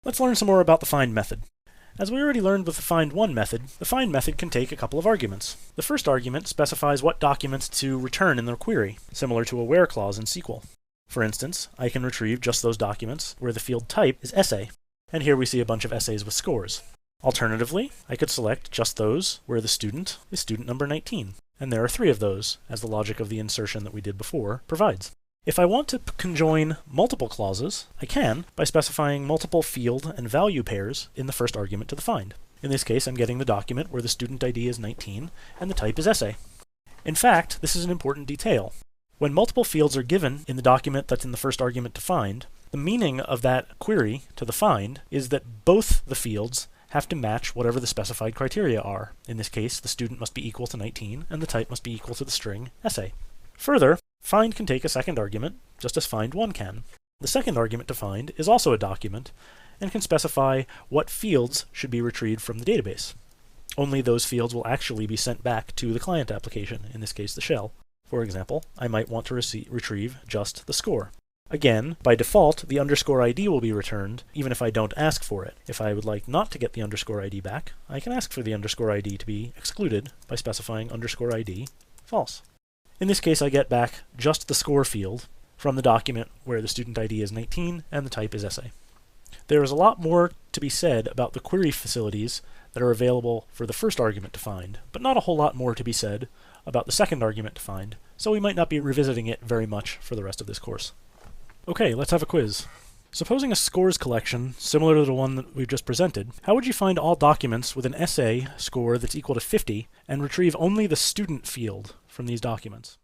Let's learn some more about the find method. As we already learned with the find1 method, the find method can take a couple of arguments. The first argument specifies what documents to return in the query, similar to a where clause in SQL. For instance, I can retrieve just those documents where the field type is essay, and here we see a bunch of essays with scores. Alternatively, I could select just those where the student is student number 19, and there are 3 of those, as the logic of the insertion that we did before provides. If I want to conjoin multiple clauses, I can by specifying multiple field and value pairs in the first argument to the find. In this case, I'm getting the document where the student ID is 19 and the type is essay. In fact, this is an important detail. When multiple fields are given in the document that's in the first argument to find, the meaning of that query to the find is that both the fields have to match whatever the specified criteria are. In this case, the student must be equal to 19 and the type must be equal to the string essay. Further, find can take a second argument, just as find1 can. The second argument to find is also a document and can specify what fields should be retrieved from the database. Only those fields will actually be sent back to the client application, in this case the shell. For example, I might want to retrieve just the score. Again, by default, the underscore ID will be returned, even if I don't ask for it. If I would like not to get the underscore ID back, I can ask for the underscore ID to be excluded by specifying underscore ID false. In this case, I get back just the score field from the document where the student ID is 19 and the type is essay. There is a lot more to be said about the query facilities that are available for the first argument to find, but not a whole lot more to be said about the second argument to find, so we might not be revisiting it very much for the rest of this course. Okay, let's have a quiz. Supposing a scores collection similar to the one that we've just presented, how would you find all documents with an essay score that's equal to 50 and retrieve only the student field from these documents?